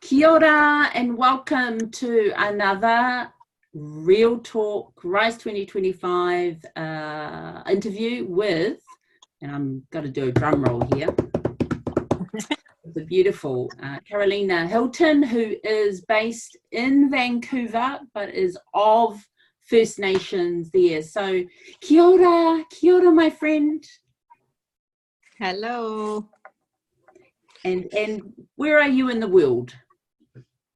Kia ora and welcome to another Real Talk Rise2025 interview with, and I'm going to do a drum roll here, the beautiful Carol Anne Hilton, who is based in Vancouver but is of First Nations there. So kia ora my friend. Hello. And where are you in the world?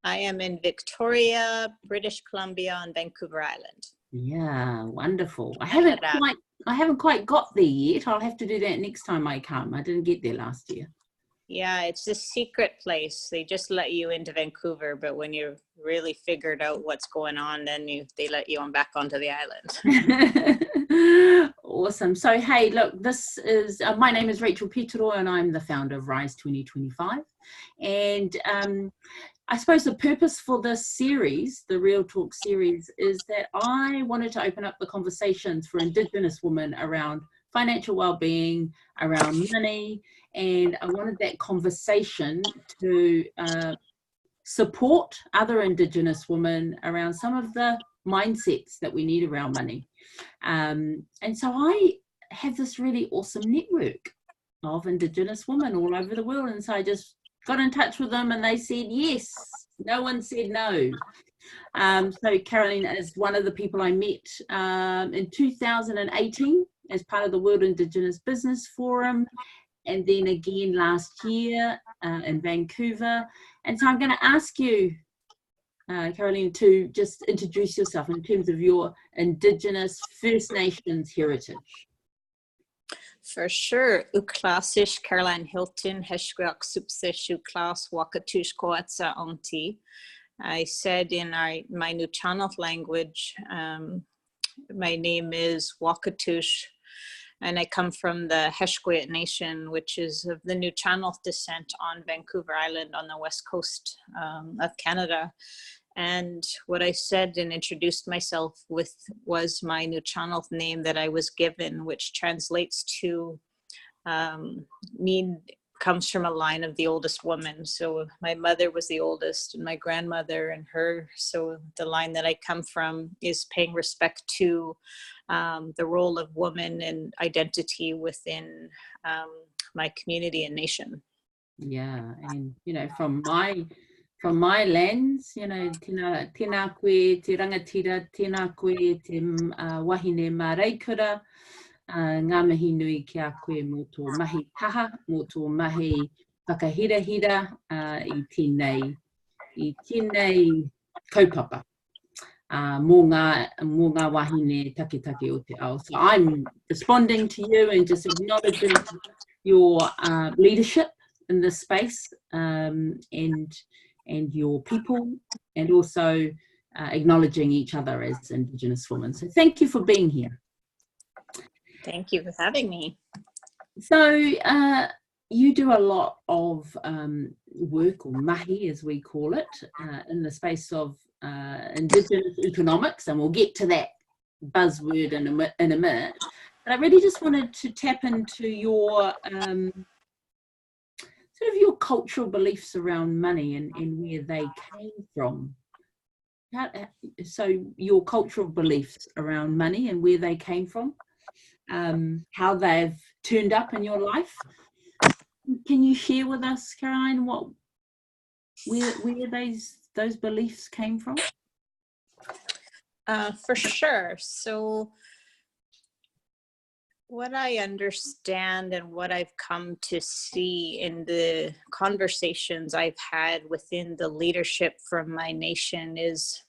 I am in Victoria, British Columbia, on Vancouver Island. Yeah, wonderful. I haven't quite got there yet. I'll have to do that next time I come. I didn't get there last year. Yeah, it's a secret place. They just let you into Vancouver, but when you really figured out what's going on, then they let you on back onto the island. Awesome. So, hey, look, this is, my name is Rachel Petero and I'm the founder of Rise2025. And I suppose the purpose for this series, the Real Talk series, is that I wanted to open up the conversations for Indigenous women around financial well-being, around money, and I wanted that conversation to support other Indigenous women around some of the mindsets that we need around money. And so I have this really awesome network of Indigenous women all over the world, and so I just got in touch with them and they said yes. No one said no. So Carol Anne is one of the people I met in 2018 as part of the World Indigenous Business Forum, and then again last year in Vancouver. And so I'm going to ask you, Carol Anne, to just introduce yourself in terms of your Indigenous First Nations heritage. For sure. Uklasish Carol Anne Hilton, Hesquiaht Subsish Uklas Wakatush Koatsa Onti. I said in my Nuu-chah-nulth language, my name is Wakatush, and I come from the Hesquiaht Nation, which is of the Nuu-chah-nulth descent on Vancouver Island on the west coast of Canada. And what I said and introduced myself with was my Nuu-chah-nulth name that I was given, which translates to comes from a line of the oldest woman. So my mother was the oldest and my grandmother and her. So the line that I come from is paying respect to the role of woman and identity within my community and nation. Yeah, and you know, from my lens, you know, tēnā koe, te rangatira, tēnā koe, te wahine maraikura, ngā mihi nui ki a koe mō tō mahi taha, mō tō mahi whakahirahira i tēnei kaupapa mō ngā wahine take o te ao. So I'm responding to you and just acknowledging your leadership in this space and your people, and also acknowledging each other as Indigenous women. So thank you for being here. Thank you for having me. So you do a lot of work, or mahi as we call it, in the space of Indigenous economics, and we'll get to that buzzword in a minute. But I really just wanted to tap into your sort of your cultural beliefs around money and where they came from. So your cultural beliefs around money and where they came from, how they've turned up in your life. Can you share with us, Caroline, where those beliefs came from? For sure. So what I understand and what I've come to see in the conversations I've had within the leadership from my nation is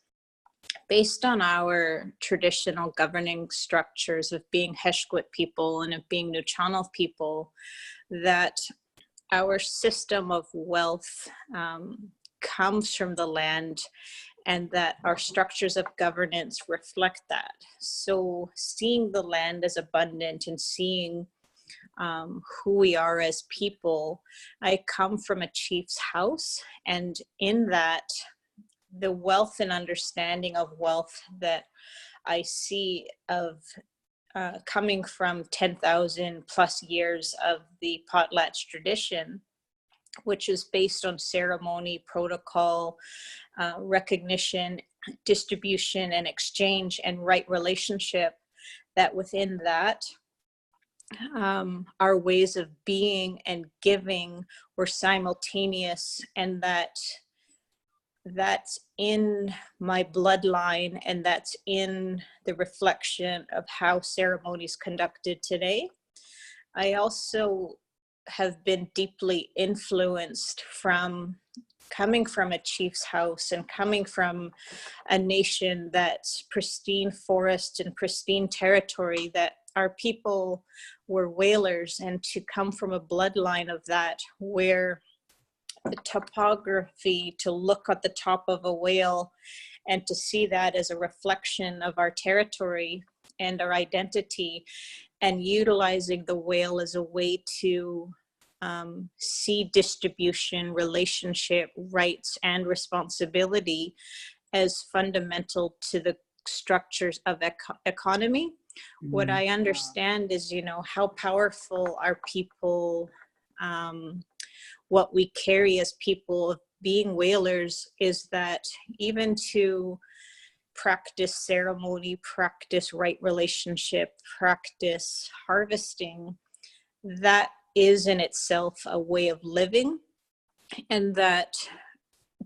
based on our traditional governing structures of being Hesquiaht people and of being Nuu-chah-nulth people, that our system of wealth comes from the land, and that our structures of governance reflect that. So seeing the land as abundant and seeing who we are as people, I come from a chief's house, and in that, the wealth and understanding of wealth that I see of coming from 10,000 plus years of the potlatch tradition which is based on ceremony, protocol, recognition, distribution, and exchange, and right relationship, that within that, our ways of being and giving were simultaneous, and that's in my bloodline, and that's in the reflection of how ceremony is conducted today. I also have been deeply influenced from coming from a chief's house and coming from a nation that's pristine forest and pristine territory, that our people were whalers, and to come from a bloodline of that, where the topography, to look at the top of a whale and to see that as a reflection of our territory and our identity, and utilizing the whale as a way to see distribution, relationship, rights, and responsibility as fundamental to the structures of economy. What I understand is, you know, how powerful our people, what we carry as people of being whalers, is that even to practice ceremony, practice right relationship, practice harvesting, that is in itself a way of living. And that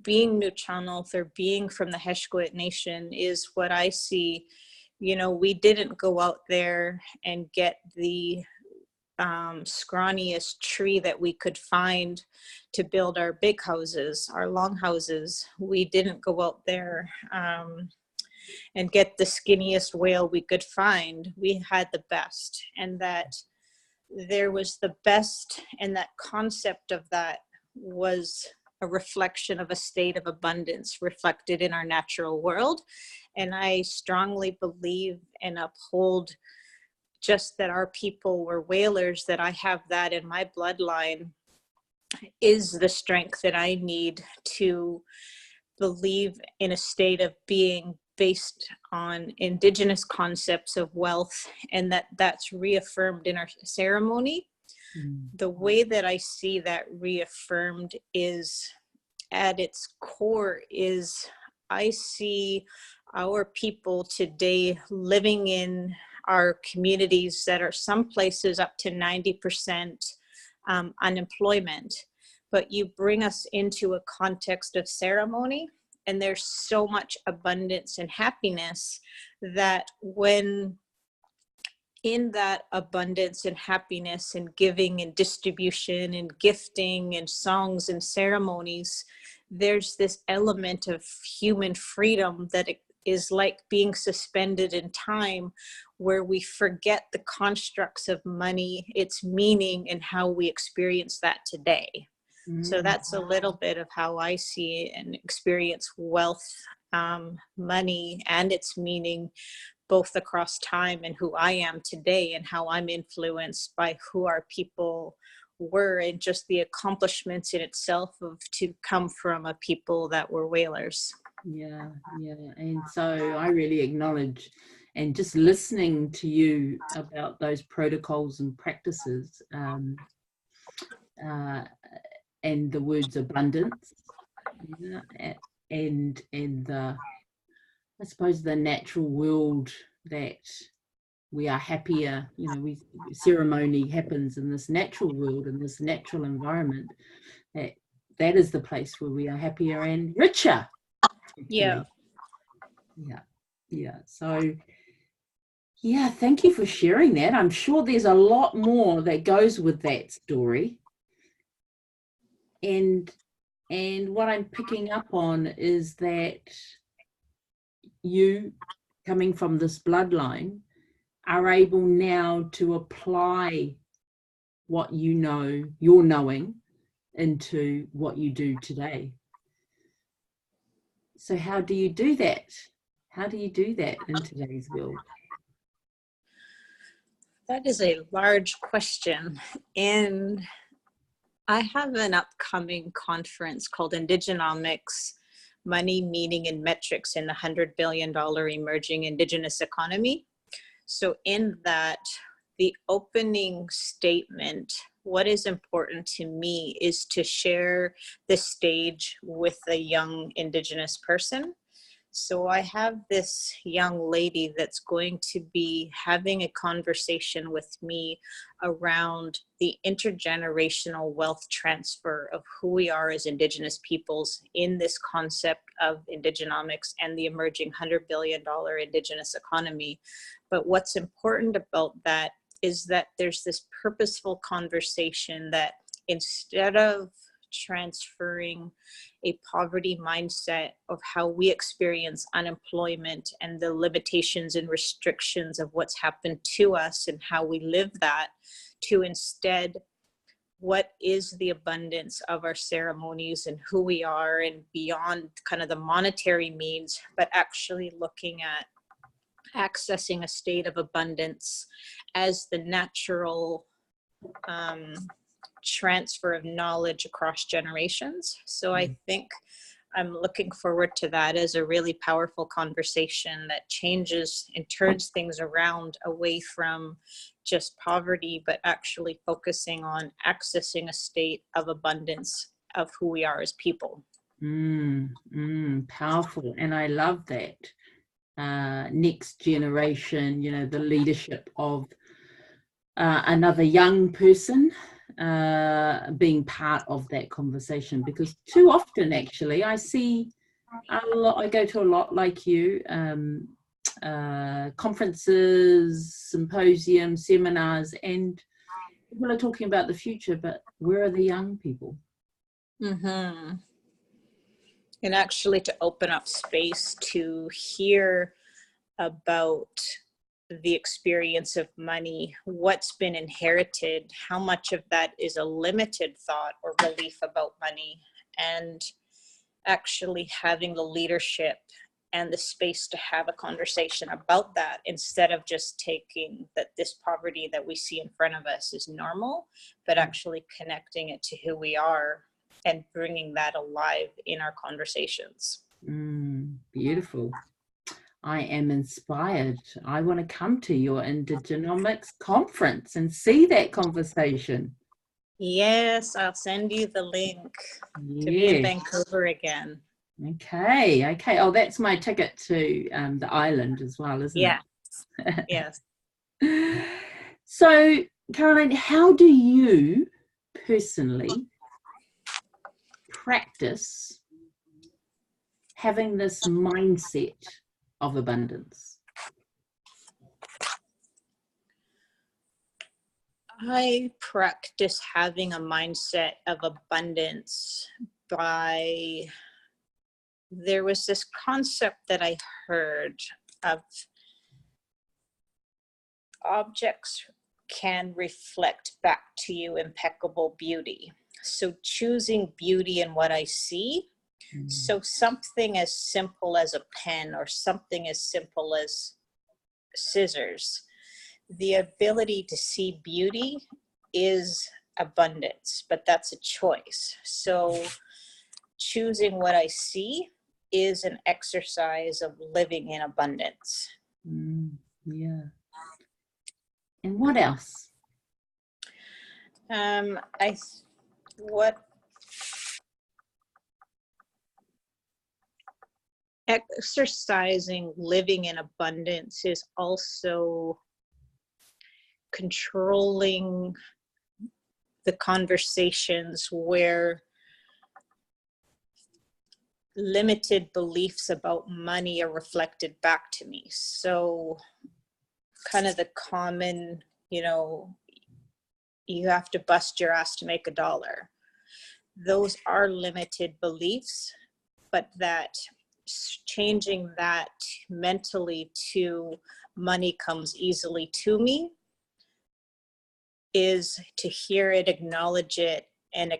being nulth, or being from the Hesquiaht Nation, is what I see. You know, we didn't go out there and get the scrawniest tree that we could find to build our big houses, our long houses. We didn't go out there and get the skinniest whale we could find. We had the best, and that there was the best, and that concept of that was a reflection of a state of abundance reflected in our natural world. And I strongly believe and uphold just that our people were whalers, that I have that in my bloodline, is the strength that I need to believe in a state of being based on Indigenous concepts of wealth, and that's reaffirmed in our ceremony. The way that I see that reaffirmed is, at its core, is I see our people today living in our communities that are some places up to 90% unemployment. But you bring us into a context of ceremony, and there's so much abundance and happiness, that when in that abundance and happiness and giving and distribution and gifting and songs and ceremonies, there's this element of human freedom that it is like being suspended in time, where we forget the constructs of money, its meaning, and how we experience that today. So that's a little bit of how I see and experience wealth, money, and its meaning, both across time and who I am today, and how I'm influenced by who our people were, and just the accomplishments in itself of to come from a people that were whalers. Yeah. And so I really acknowledge, and just listening to you about those protocols and practices, and the words abundance, and the, I suppose, the natural world, that we are happier, you know, ceremony happens in this natural world, in this natural environment, that is the place where we are happier and richer. Yeah. So yeah, thank you for sharing that. I'm sure there's a lot more that goes with that story. And what I'm picking up on is that you, coming from this bloodline, are able now to apply what you know, your knowing, into what you do today. So how do you do that? How do you do that in today's world? That is a large question. And I have an upcoming conference called Indigenomics, Money, Meaning, and Metrics in the $100 billion Emerging Indigenous Economy. So in that, the opening statement what is important to me is to share the stage with a young Indigenous person. So I have this young lady that's going to be having a conversation with me around the intergenerational wealth transfer of who we are as Indigenous peoples in this concept of Indigenomics and the emerging $100 billion Indigenous economy. But what's important about that is that there's this purposeful conversation that instead of transferring a poverty mindset of how we experience unemployment and the limitations and restrictions of what's happened to us and how we live that, to instead what is the abundance of our ceremonies and who we are and beyond kind of the monetary means, but actually looking at accessing a state of abundance as the natural transfer of knowledge across generations. So I think I'm looking forward to that as a really powerful conversation that changes and turns things around away from just poverty, but actually focusing on accessing a state of abundance of who we are as people. Powerful. And I love that. Next generation, you know, the leadership of another young person being part of that conversation, because too often actually I see a lot, I go to a lot like you, conferences, symposiums, seminars, and people are talking about the future, but where are the young people? And actually to open up space to hear about the experience of money, what's been inherited, how much of that is a limited thought or belief about money, and actually having the leadership and the space to have a conversation about that instead of just taking that this poverty that we see in front of us is normal, but actually connecting it to who we are and bringing that alive in our conversations. Beautiful. I am inspired. I want to come to your Indigenomics conference and see that conversation. Yes, I'll send you the link to be in Vancouver again. Okay. Oh, that's my ticket to the island as well, isn't it? Yes. So, Carol Anne, how do you personally practice having this mindset of abundance? I practice having a mindset of abundance by, there was this concept that I heard of objects can reflect back to you impeccable beauty. So choosing beauty in what I see. So something as simple as a pen or something as simple as scissors, the ability to see beauty is abundance, but that's a choice. So choosing what I see is an exercise of living in abundance. Yeah. And what else? Exercising living in abundance is also controlling the conversations where limited beliefs about money are reflected back to me. So kind of the common, you know, you have to bust your ass to make $1. Those are limited beliefs, but that changing that mentally to money comes easily to me is to hear it, acknowledge it, and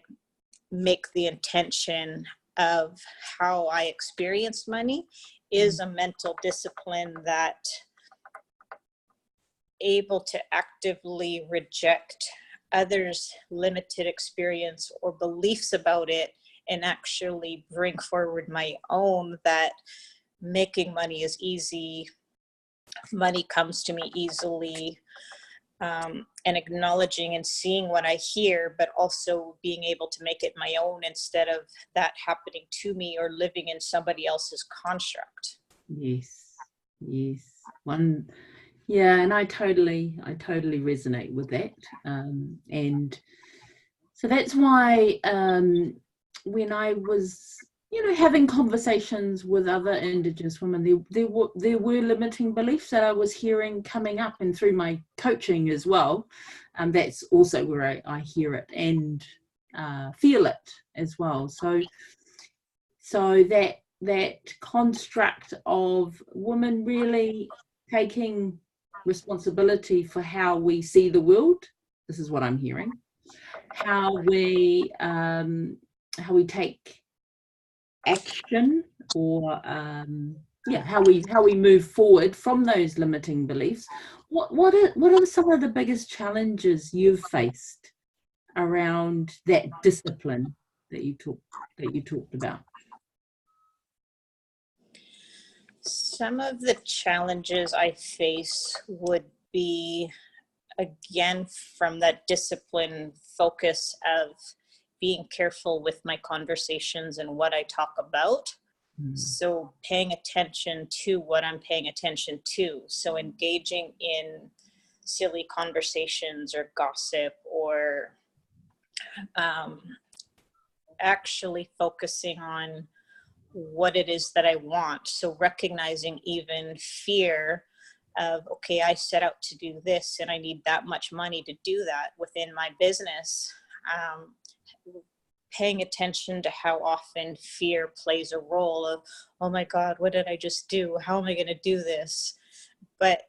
make the intention of how I experience money is a mental discipline that able to actively reject others' limited experience or beliefs about it and actually bring forward my own, that making money is easy, money comes to me easily, and acknowledging and seeing what I hear, but also being able to make it my own instead of that happening to me or living in somebody else's construct. Yes, yes. Yeah, and I totally resonate with that. And so that's why when I was, having conversations with other Indigenous women, there were limiting beliefs that I was hearing coming up, and through my coaching as well. That's also where I hear it and feel it as well. So that construct of women really taking responsibility for how we see the world. This is what I'm hearing. How we take action, or how we move forward from those limiting beliefs. What are some of the biggest challenges you've faced around that discipline that you talked about? Some of the challenges I face would be, again, from that discipline focus of being careful with my conversations and what I talk about. So paying attention to what I'm paying attention to. So engaging in silly conversations or gossip, or actually focusing on what it is that I want. So recognizing even fear of, okay, I set out to do this and I need that much money to do that within my business. Paying attention to how often fear plays a role of, oh my God, what did I just do? How am I going to do this? But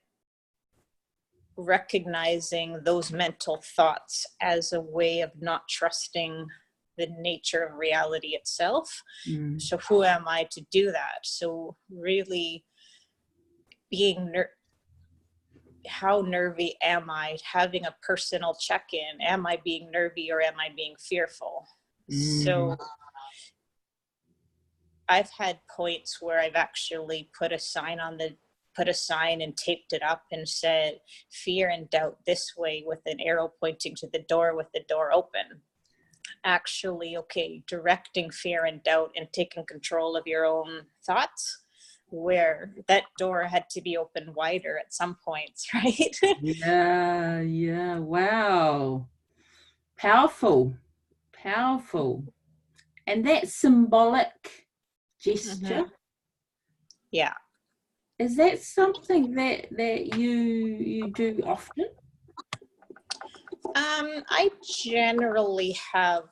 recognizing those mental thoughts as a way of not trusting the nature of reality itself. So who am I to do that? So really being how nervy am I? Having a personal check-in. Am I being nervy or am I being fearful? So I've had points where I've actually put a sign and taped it up and said, fear and doubt this way, with an arrow pointing to the door with the door open. Actually, directing fear and doubt and taking control of your own thoughts, where that door had to be opened wider at some points, right? Yeah. Wow. Powerful. And that symbolic gesture. Yeah. Is that something that you do often? I generally have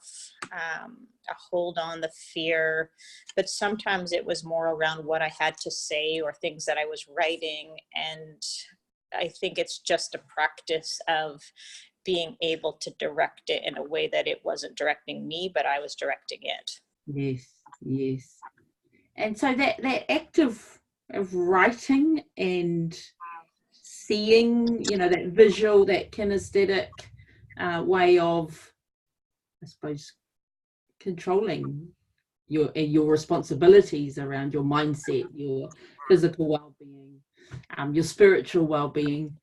a hold on the fear, but sometimes it was more around what I had to say or things that I was writing. And I think it's just a practice of being able to direct it in a way that it wasn't directing me, but I was directing it. Yes. And so that act of writing and seeing, that visual, that kinesthetic way of, I suppose, controlling your responsibilities around your mindset, your physical well-being, your spiritual well-being.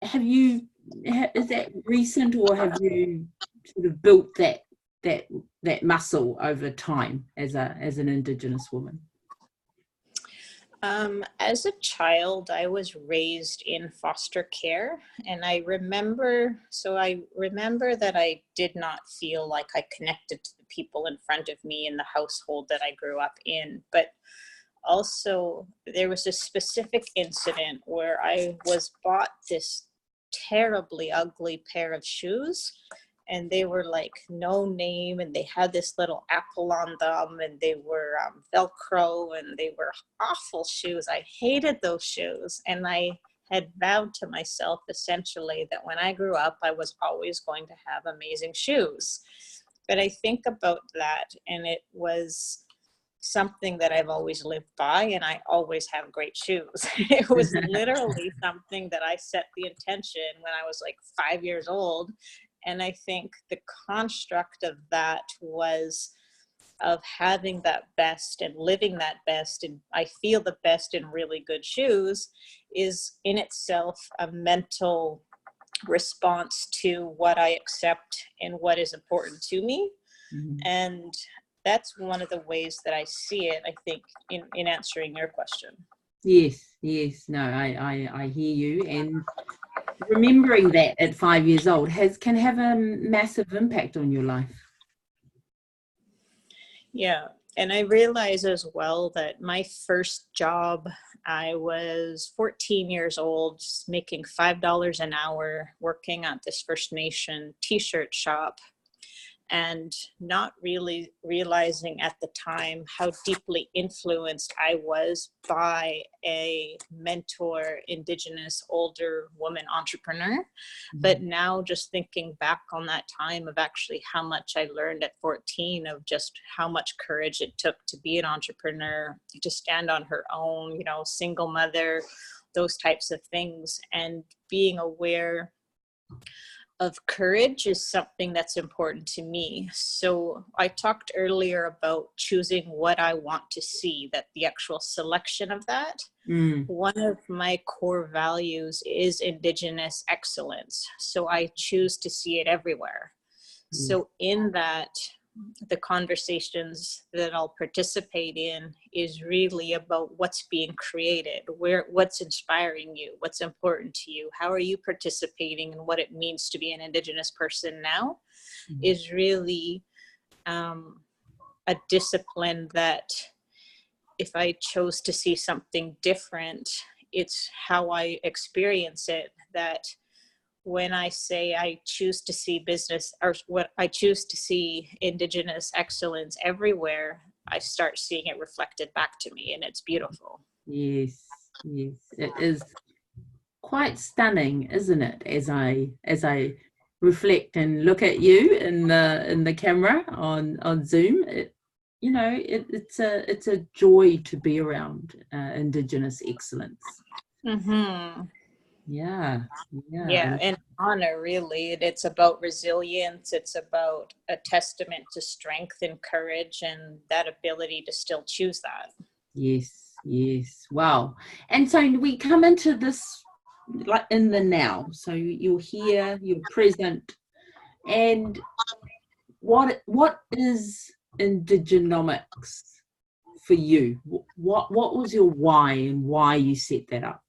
Is that recent, or have you sort of built that muscle over time as an Indigenous woman? As a child, I was raised in foster care, and I remember that I did not feel like I connected to the people in front of me in the household that I grew up in. But also, there was a specific incident where I was bought this terribly ugly pair of shoes, and they were like no name, and they had this little apple on them, and they were Velcro, and they were awful shoes. I hated those shoes, and I had vowed to myself essentially that when I grew up, I was always going to have amazing shoes. But I think about that, and it was something that I've always lived by, and I always have great shoes. It was literally something that I set the intention when I was like 5 years old. And I think the construct of that was of having that best and living that best, and I feel the best in really good shoes, is in itself a mental response to what I accept and what is important to me. Mm-hmm. And that's one of the ways that I see it, I think, in answering your question. Yes, no, I hear you. And remembering that at 5 years old can have a massive impact on your life. Yeah, and I realize as well that my first job, I was 14 years old, just making $5 an hour, working at this First Nation t-shirt shop, and not really realizing at the time how deeply influenced I was by a mentor, Indigenous older woman entrepreneur. Mm-hmm. But now just thinking back on that time of actually how much I learned at 14 of just how much courage it took to be an entrepreneur, to stand on her own, you know, single mother, those types of things, and being aware of courage is something that's important to me. So I talked earlier about choosing what I want to see, that the actual selection of that. One of my core values is Indigenous excellence. So I choose to see it everywhere. So in that, the conversations that I'll participate in is really about what's being created, what's inspiring you, what's important to you, how are you participating in what it means to be an Indigenous person now, is really a discipline that if I chose to see something different, it's how I experience it, that when I say I choose to see business, or what I choose to see Indigenous excellence everywhere, I start seeing it reflected back to me, and it's beautiful. Yes, it is quite stunning, isn't it? As I reflect and look at you in the camera on Zoom, it's a joy to be around Indigenous excellence. Mm-hmm. Yeah, and honor, really. It's about resilience. It's about a testament to strength and courage and that ability to still choose that. Yes, wow. And so we come into this like in the now, so you're here, you're present, and what is Indigenomics for you? What was your why and why you set that up?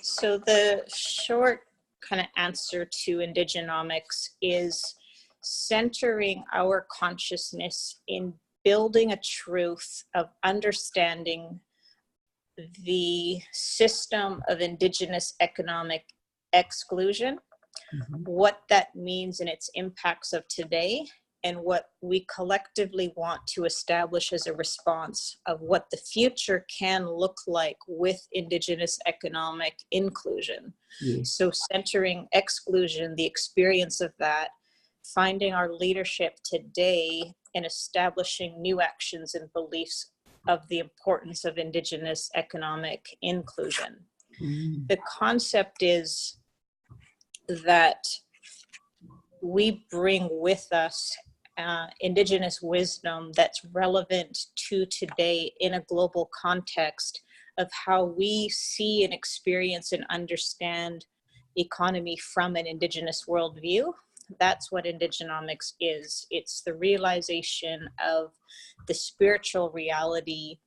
So the short kind of answer to Indigenomics is centering our consciousness in building a truth of understanding the system of Indigenous economic exclusion, what that means in its impacts of today, and what we collectively want to establish as a response of what the future can look like with Indigenous economic inclusion. Yes. So centering exclusion, the experience of that, finding our leadership today, and establishing new actions and beliefs of the importance of Indigenous economic inclusion. The concept is that we bring with us Indigenous wisdom that's relevant to today in a global context of how we see and experience and understand economy from an Indigenous worldview. That's what Indigenomics is. It's the realization of the spiritual reality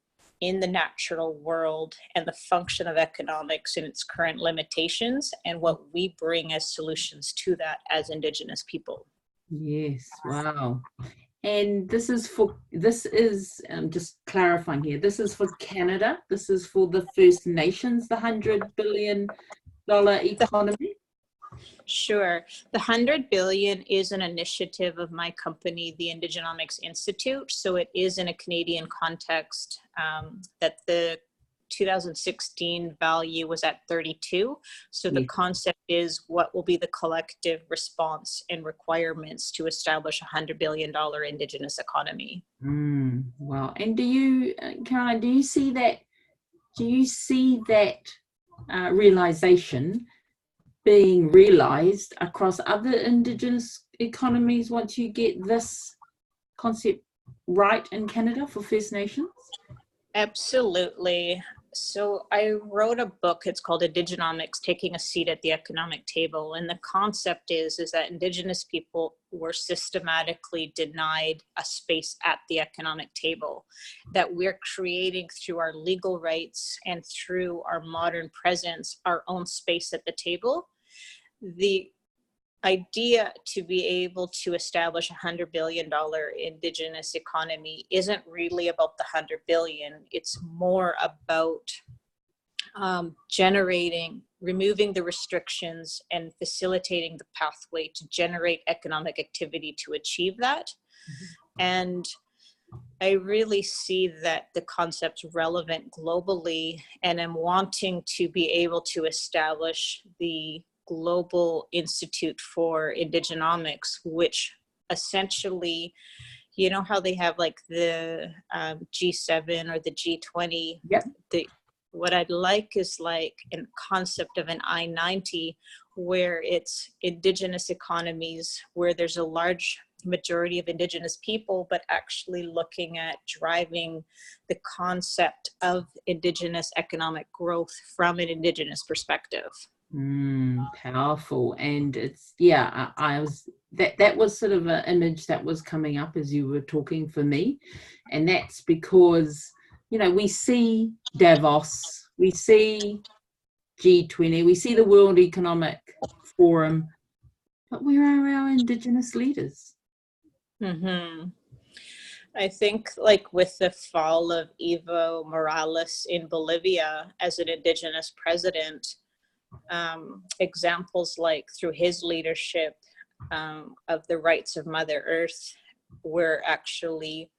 in the natural world and the function of economics and its current limitations, and what we bring as solutions to that as Indigenous people. Yes, wow. And this is just clarifying here, this is for Canada, this is for the First Nations, the $100 billion economy? Sure. The 100 billion is an initiative of my company, the Indigenomics Institute. So it is in a Canadian context, that the 2016 value was at 32. So the concept is what will be the collective response and requirements to establish a $100 billion Indigenous economy. Wow. And do you, Caroline, do you see that realization being realized across other Indigenous economies once you get this concept right in Canada for First Nations? Absolutely. So I wrote a book, it's called Indigenomics, Taking a Seat at the Economic Table. And the concept is that Indigenous people were systematically denied a space at the economic table, that we're creating through our legal rights and through our modern presence, our own space at the table. The idea to be able to establish $100 billion Indigenous economy isn't really about the 100 billion. It's more about removing the restrictions and facilitating the pathway to generate economic activity to achieve that. Mm-hmm. And I really see that the concept's relevant globally, and I'm wanting to be able to establish the Global Institute for Indigenomics, which essentially, you know how they have like the G7 or the G20? Yep. What I'd like is like a concept of an I-90, where it's Indigenous economies, where there's a large majority of Indigenous people, but actually looking at driving the concept of Indigenous economic growth from an Indigenous perspective. Powerful. And it's, yeah, I was, that was sort of an image that was coming up as you were talking for me. And that's because, you know, we see Davos, we see G20, we see the World Economic Forum, but where are our Indigenous leaders? Mm-hmm. I think like with the fall of Evo Morales in Bolivia as an Indigenous president, examples like through his leadership of the rights of Mother Earth, where actually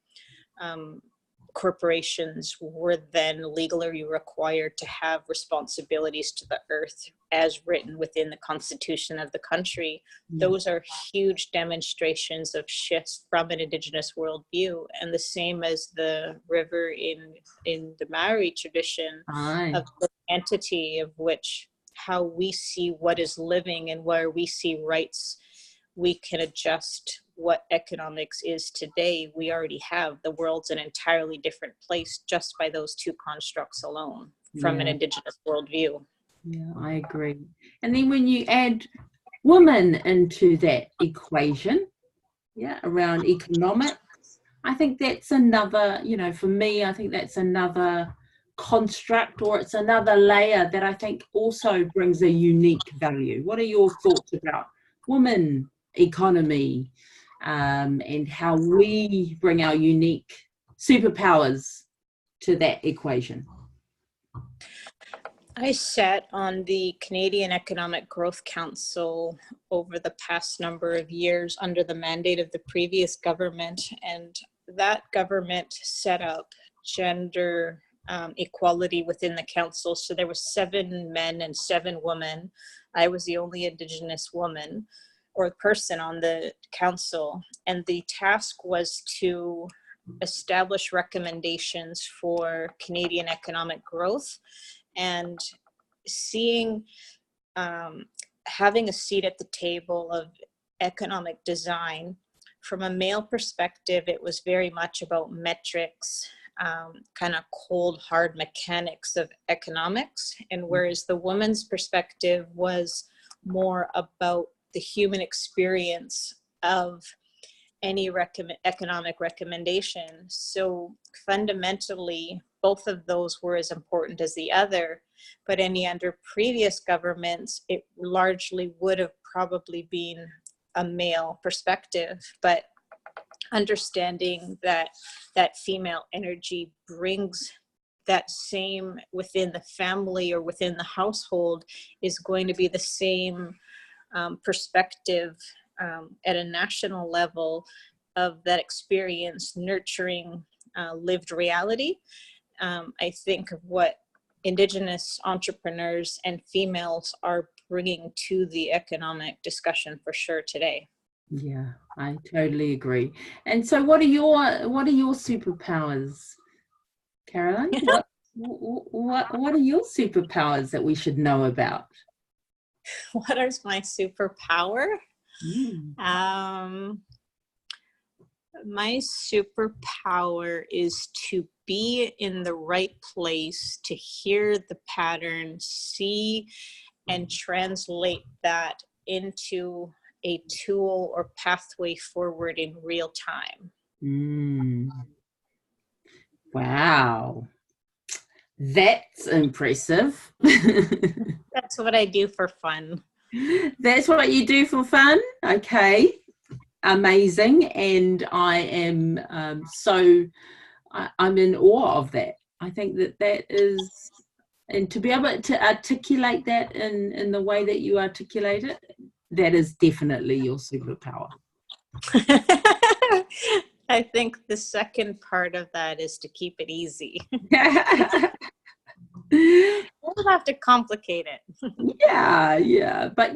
corporations were then legally required to have responsibilities to the earth as written within the constitution of the country. Those are huge demonstrations of shifts from an Indigenous worldview, and the same as the river in the Maori tradition of the entity of which how we see what is living and where we see rights. We can adjust what economics is today. We already have. The world's an entirely different place just by those two constructs alone from an Indigenous worldview. Yeah, I agree. And then when you add women into that equation, around economics, I think that's another, you know, for me, I think that's another construct, or it's another layer that I think also brings a unique value. What are your thoughts about women economy, and how we bring our unique superpowers to that equation? I sat on the Canadian Economic Growth Council over the past number of years under the mandate of the previous government, and that government set up gender equality within the council. So there were 7 men and 7 women. I was the only Indigenous woman or person on the council, and the task was to establish recommendations for Canadian economic growth, and seeing, having a seat at the table of economic design. From a male perspective, it was very much about metrics, kind of cold, hard mechanics of economics. And whereas the woman's perspective was more about the human experience of any economic recommendation. So fundamentally, both of those were as important as the other, but under previous governments, it largely would have probably been a male perspective. But understanding that female energy brings that same within the family or within the household is going to be the same perspective at a national level of that experience nurturing lived reality. I think of what Indigenous entrepreneurs and females are bringing to the economic discussion for sure today. Yeah, I totally agree. And so what are your superpowers, Caroline? What are your superpowers that we should know about? What is my superpower? My superpower is to be in the right place, to hear the pattern, see and translate that into a tool or pathway forward in real time. Wow. That's impressive. That's what I do for fun. That's what you do for fun? Okay. Amazing. And I am I'm in awe of that. I think that is, and to be able to articulate that in the way that you articulate it, that is definitely your superpower. I think the second part of that is to keep it easy. You don't have to complicate it. Yeah. But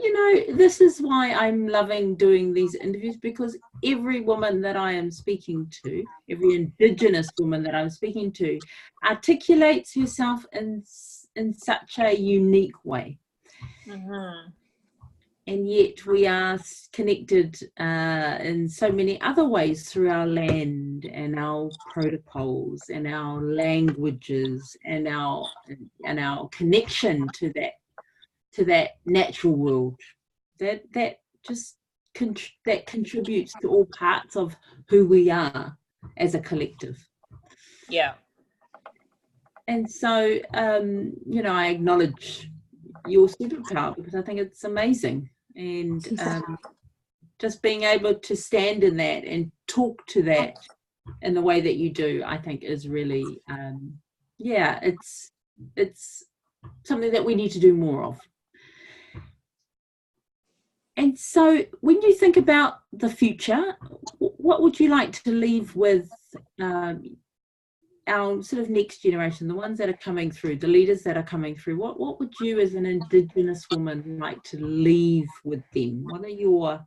this is why I'm loving doing these interviews, because every woman that I am speaking to, every Indigenous woman that I'm speaking to, articulates herself in such a unique way. Mm-hmm. And yet we are connected in so many other ways through our land and our protocols and our languages and our connection to that natural world that contributes to all parts of who we are as a collective. Yeah. And so I acknowledge your superpower because I think it's amazing, and just being able to stand in that and talk to that in the way that you do, I think is really it's something that we need to do more of. And so when you think about the future, what would you like to leave with our sort of next generation, the ones that are coming through, the leaders that are coming through? What would you as an Indigenous woman like to leave with them? What are your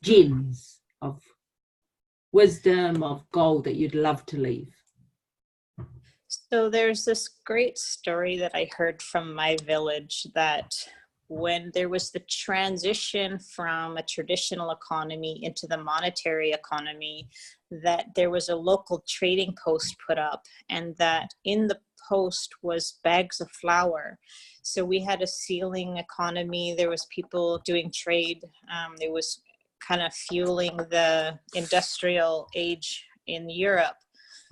gems of wisdom, of gold that you'd love to leave? So there's this great story that I heard from my village that when there was the transition from a traditional economy into the monetary economy, that there was a local trading post put up, and that in the post was bags of flour. So we had a ceiling economy. There was people doing trade. It was kind of fueling the industrial age in Europe.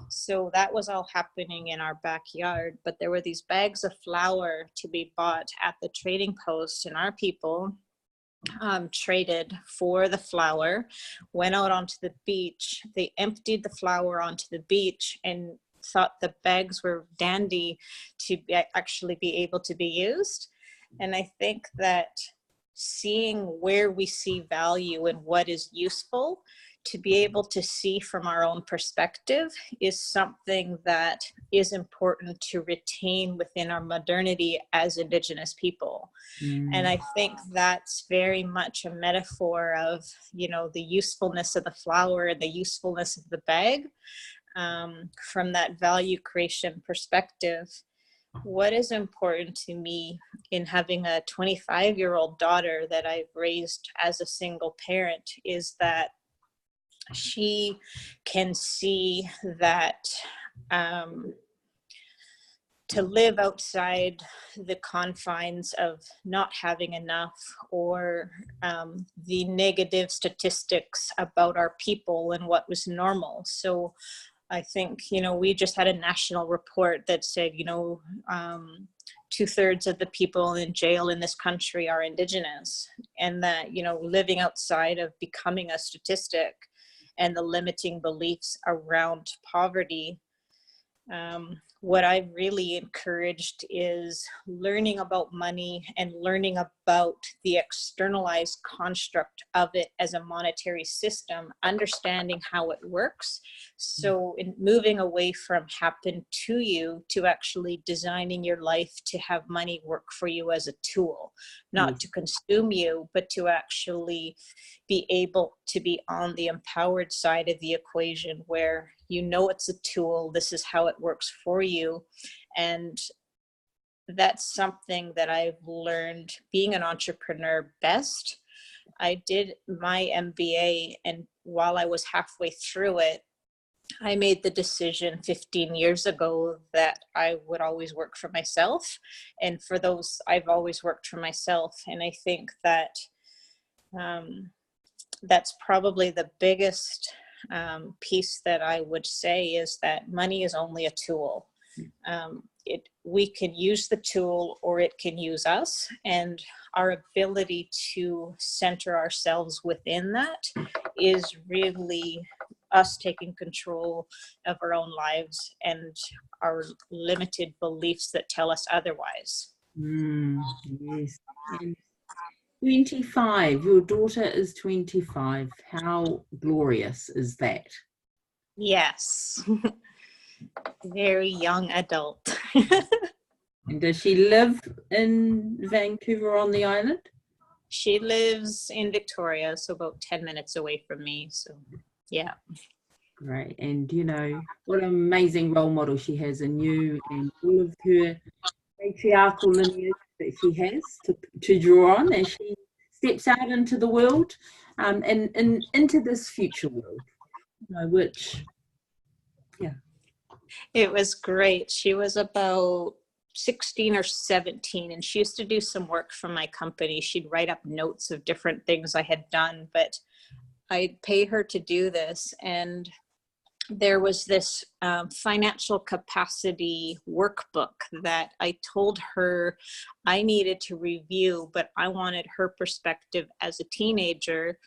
So that was all happening in our backyard, but there were these bags of flour to be bought at the trading post, and our people traded for the flour, went out onto the beach. They emptied the flour onto the beach and thought the bags were dandy to actually be able to be used. And I think that seeing where we see value and what is useful, to be able to see from our own perspective, is something that is important to retain within our modernity as Indigenous people. And I think that's very much a metaphor of, the usefulness of the flour and the usefulness of the bag. From that value creation perspective, what is important to me in having a 25-year-old daughter that I've raised as a single parent is that she can see that to live outside the confines of not having enough, or the negative statistics about our people and what was normal. So I think, we just had a national report that said, 2/3 of the people in jail in this country are Indigenous, and that, living outside of becoming a statistic and the limiting beliefs around poverty. What I've really encouraged is learning about money and learning about the externalized construct of it as a monetary system, understanding how it works. So in moving away from happen to you to actually designing your life to have money work for you as a tool, not to consume you, but to actually be able to be on the empowered side of the equation where it's a tool, this is how it works for you. And that's something that I've learned being an entrepreneur best. I did my MBA, and while I was halfway through it, I made the decision 15 years ago that I would always work for myself. And for those, I've always worked for myself. And I think that that's probably the biggest piece that I would say, is that money is only a tool. We can use the tool or it can use us, and our ability to center ourselves within that is really us taking control of our own lives and our limited beliefs that tell us otherwise. Yes. And 25, your daughter is 25. How glorious is that? Yes. Very young adult. And does she live in Vancouver on the island? She lives in Victoria, so about 10 minutes away from me. So, yeah. Great. And, you know, what an amazing role model she has in you, and all of her patriarchal lineage that she has to draw on as she steps out into the world, and into this future world, you know, which, yeah. It was great. She was about 16 or 17, and she used to do some work for my company. She'd write up notes of different things I had done, but I'd pay her to do this. And there was this financial capacity workbook that I told her I needed to review, but I wanted her perspective as a teenager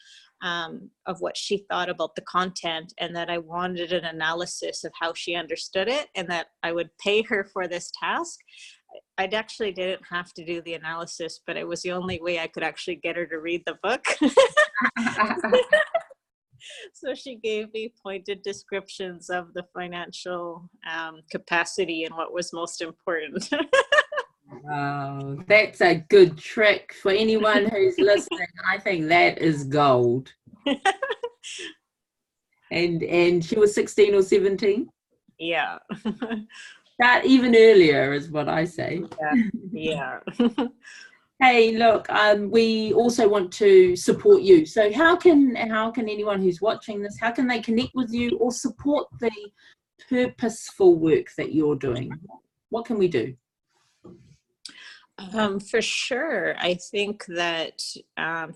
of what she thought about the content, and that I wanted an analysis of how she understood it, and that I would pay her for this task. I actually didn't have to do the analysis, but it was the only way I could actually get her to read the book. So she gave me pointed descriptions of the financial capacity and what was most important. Wow, that's a good trick for anyone who's listening. I think that is gold. And she was 16 or 17? Yeah. That even earlier is what I say. Yeah. Hey, look, we also want to support you. So how can anyone who's watching this, how can they connect with you or support the purposeful work that you're doing? What can we do? For sure. I think that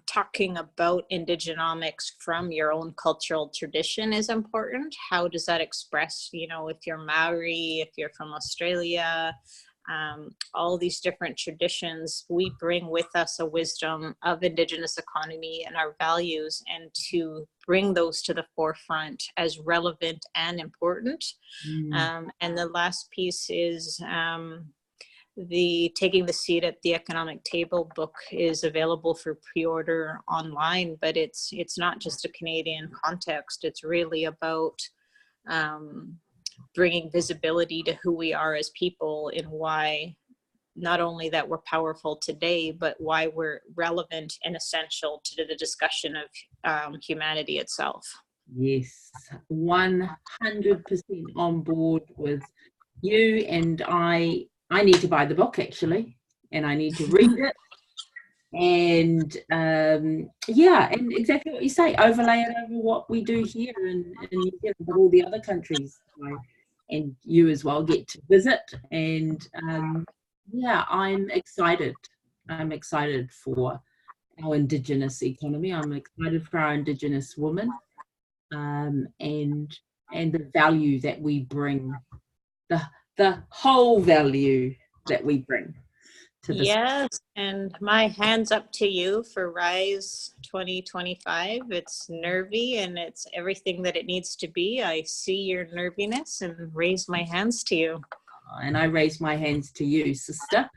talking about Indigenomics from your own cultural tradition is important. How does that express, you know, if you're Maori, if you're from Australia, all these different traditions, we bring with us a wisdom of Indigenous economy and our values, and to bring those to the forefront as relevant and important. And the last piece is the Taking the Seat at the Economic Table book is available for pre-order online, but it's not just a Canadian context. It's really about bringing visibility to who we are as people, and why not only that we're powerful today, but why we're relevant and essential to the discussion of humanity itself. Yes, 100% on board with you, and I need to buy the book actually, and I need to read it. And yeah, and exactly what you say, overlay it over what we do here in New Zealand, but all the other countries, and you as well get to visit. And yeah, I'm excited for our Indigenous economy. I'm excited for our Indigenous women, and the value that we bring, the whole value that we bring to this. Yes, and my hand's up to you for Rise2025. It's nervy and it's everything that it needs to be. I see your nerviness and raise my hands to you. And I raise my hands to you, sister.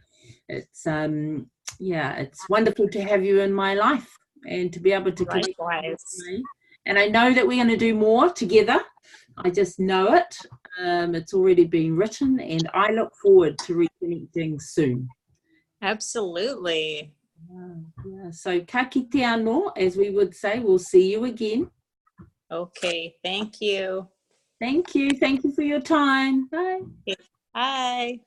It's yeah, it's wonderful to have you in my life and to be able to connect with me. And I know that we're going to do more together. I just know it. It's already been written, and I look forward to reconnecting soon. Absolutely. Yeah. So ka kite anō, as we would say. We'll see you again. Okay, thank you. Thank you for your time. Bye. Bye.